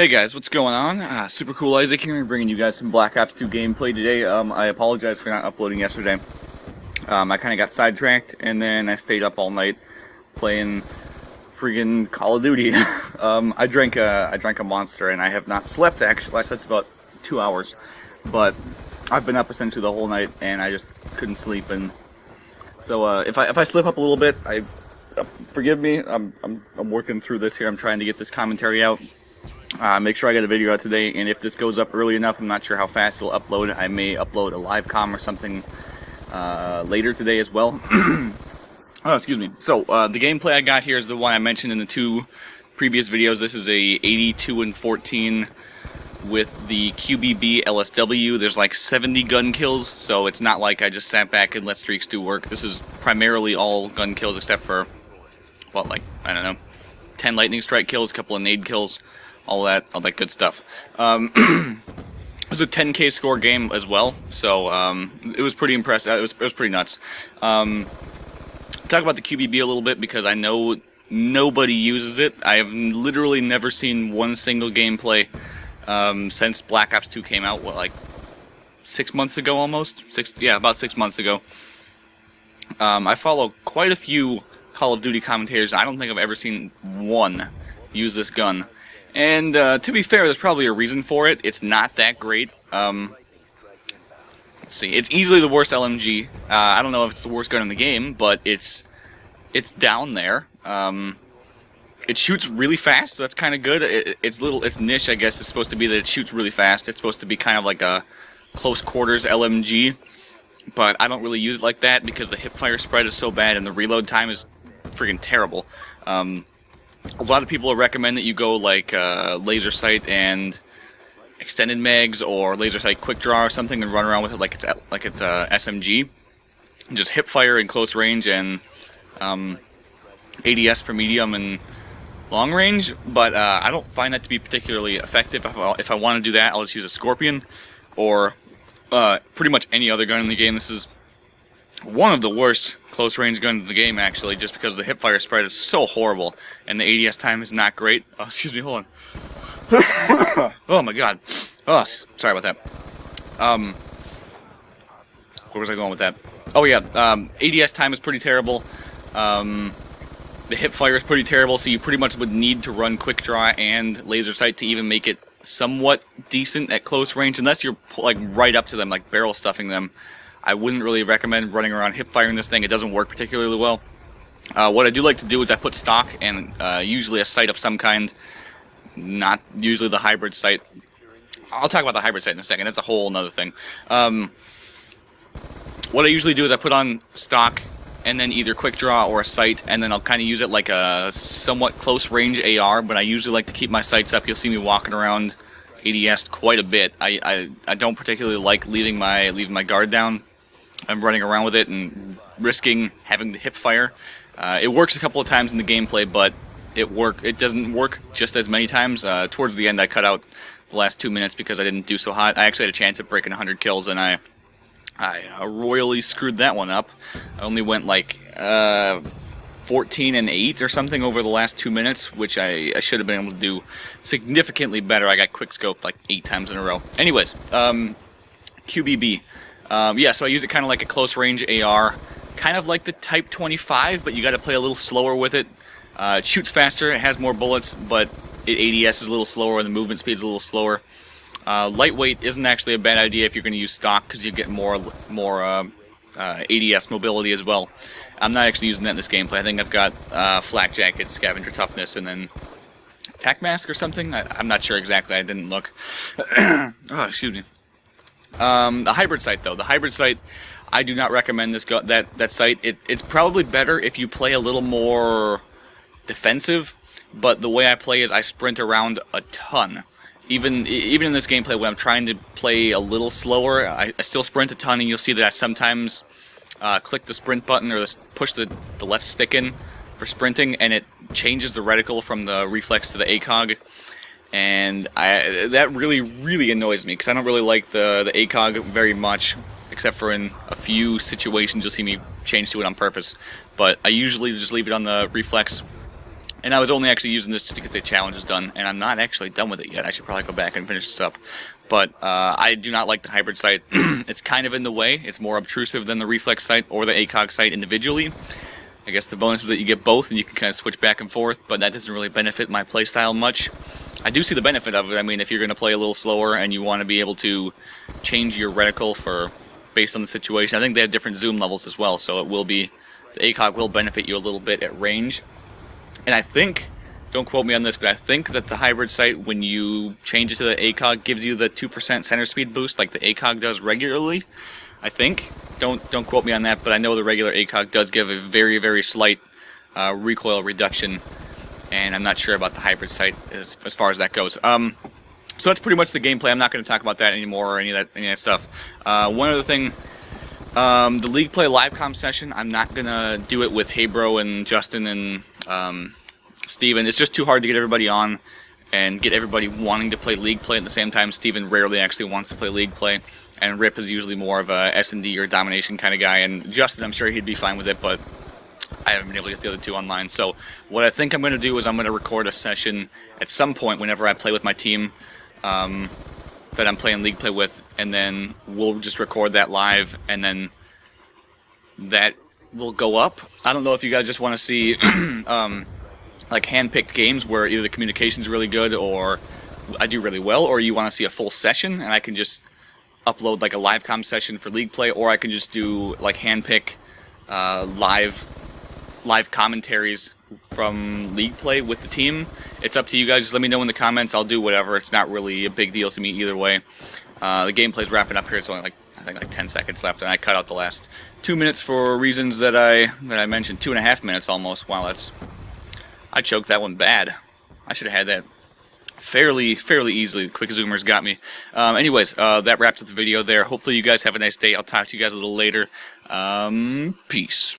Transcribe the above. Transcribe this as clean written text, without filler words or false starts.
Hey guys, what's going on? Super Cool Isaac here, bringing you guys some Black Ops 2 gameplay today. I apologize for not uploading yesterday. I kind of got sidetracked, and then I stayed up all night playing friggin' Call of Duty. I drank a Monster, and I have not slept. Actually, I slept about 2 hours, but I've been up essentially the whole night, and I just couldn't sleep. And so if I slip up a little bit, forgive me. I'm working through this here. I'm trying to get this commentary out. Make sure I get a video out today, and if this goes up early enough, I'm not sure how fast it'll upload. I may upload a live com or something later today as well. Oh, excuse me. So, the gameplay I got here is the one I mentioned in the two previous videos. This is a 82 and 14 with the QBB-LSW. There's like 70 gun kills, so it's not like I just sat back and let streaks do work. This is primarily all gun kills except for, well, like, I don't know, 10 lightning strike kills, a couple of nade kills. All that good stuff. It was a 10K score game as well, so it was pretty impressive. It was pretty nuts. Talk about the QBB a little bit because I know nobody uses it. I have literally never seen one single gameplay since Black Ops 2 came out. What, like 6 months ago, almost? About 6 months ago. I follow quite a few Call of Duty commentators. I don't think I've ever seen one use this gun. And to be fair, there's probably a reason for it. It's not that great. Let's see. It's easily the worst LMG. I don't know if it's the worst gun in the game, but it's down there. It shoots really fast, so that's kind of good. Its niche, I guess, is supposed to be that it shoots really fast. It's supposed to be kind of like a close quarters LMG, but I don't really use it like that because the hipfire spread is so bad and the reload time is freaking terrible. A lot of people recommend that you go like laser sight and extended mags, or laser sight quick draw or something, and run around with it like it's SMG. And just hip fire in close range and ADS for medium and long range. But I don't find that to be particularly effective. If I want to do that, I'll just use a Scorpion or pretty much any other gun in the game. This is one of the worst close range guns in the game, actually, just because the hipfire spread is so horrible and the ADS time is not great. Oh, excuse me, hold on. Oh my god. Oh, sorry about that. Where was I going with that? Oh yeah, ADS time is pretty terrible. The hipfire is pretty terrible, so you pretty much would need to run quick draw and laser sight to even make it somewhat decent at close range, unless you're like right up to them, like barrel stuffing them. I wouldn't really recommend running around hip-firing this thing. It doesn't work particularly well. What I do like to do is I put stock and usually a sight of some kind, not usually the hybrid sight. I'll talk about the hybrid sight in a second. That's a whole other thing. What I usually do is I put on stock and then either quick draw or a sight, and then I'll kind of use it like a somewhat close-range AR, but I usually like to keep my sights up. You'll see me walking around ADS quite a bit. I don't particularly like leaving my guard down. I'm running around with it and risking having the hip fire. It works a couple of times in the gameplay, but it doesn't work just as many times. Towards the end, I cut out the last 2 minutes because I didn't do so hot. I actually had a chance at breaking 100 kills, and I royally screwed that one up. I only went like 14 and 8 or something over the last 2 minutes, which I should have been able to do significantly better. I got quick scoped like 8 times in a row. Anyways, QBB. Yeah, so I use it kind of like a close range AR, kind of like the Type 25, but you got to play a little slower with it. It shoots faster, it has more bullets, but ADS is a little slower and the movement speed is a little slower. Lightweight isn't actually a bad idea if you're going to use stock because you get more ADS mobility as well. I'm not actually using that in this gameplay. I think I've got flak jacket, scavenger toughness, and then tac mask or something. I'm not sure exactly. I didn't look. Oh, excuse me. The hybrid sight, though. The hybrid sight, I do not recommend that sight. It's probably better if you play a little more defensive, but the way I play is I sprint around a ton. Even in this gameplay, when I'm trying to play a little slower, I still sprint a ton, and you'll see that I sometimes click the sprint button or push the left stick in for sprinting, and it changes the reticle from the reflex to the ACOG. And that really annoys me because I don't really like the ACOG very much, except for in a few situations you'll see me change to it on purpose. But I usually just leave it on the reflex And I was only actually using this just to get the challenges done, and I'm not actually done with it yet. I should probably go back and finish this up. But I do not like the hybrid sight. It's kind of in the way. It's more obtrusive than the reflex sight or the ACOG sight individually. I guess the bonus is that you get both, and you can kind of switch back and forth, but that doesn't really benefit my playstyle much. I do see the benefit of it. I mean, if you're going to play a little slower and you want to be able to change your reticle based on the situation, I think they have different zoom levels as well, so the ACOG will benefit you a little bit at range. And I think, don't quote me on this, but I think that the hybrid sight, when you change it to the ACOG, gives you the 2% center speed boost like the ACOG does regularly. I think. Don't quote me on that, but I know the regular ACOG does give a very, very slight recoil reduction, and I'm not sure about the hybrid sight as far as that goes. So that's pretty much the gameplay. I'm not going to talk about that anymore or any of that stuff. One other thing. The League Play live comm session, I'm not going to do it with Heybro and Justin and Steven. It's just too hard to get everybody on and get everybody wanting to play League Play at the same time. Steven rarely actually wants to play League Play, and Rip is usually more of a S&D or domination kind of guy, and Justin, I'm sure he'd be fine with it, but I haven't been able to get the other two online. So what I think I'm going to do is I'm going to record a session at some point whenever I play with my team that I'm playing League Play with, and then we'll just record that live, and then that will go up. I don't know if you guys just want to see like hand-picked games where either the communication's really good or I do really well, or you want to see a full session and I can just upload like a live comm session for League Play, or I can just do like hand-pick live commentaries from League Play with the team. It's up to you guys. Just let me know in the comments. I'll do whatever. It's not really a big deal to me either way. The gameplay's wrapping up here. It's only I think 10 seconds left, and I cut out the last 2 minutes for reasons that I mentioned. 2.5 minutes almost. Wow, I choked that one bad. I should have had that fairly easily. Quick zoomers got me. Anyways, that wraps up the video there. Hopefully you guys have a nice day. I'll talk to you guys a little later. Peace.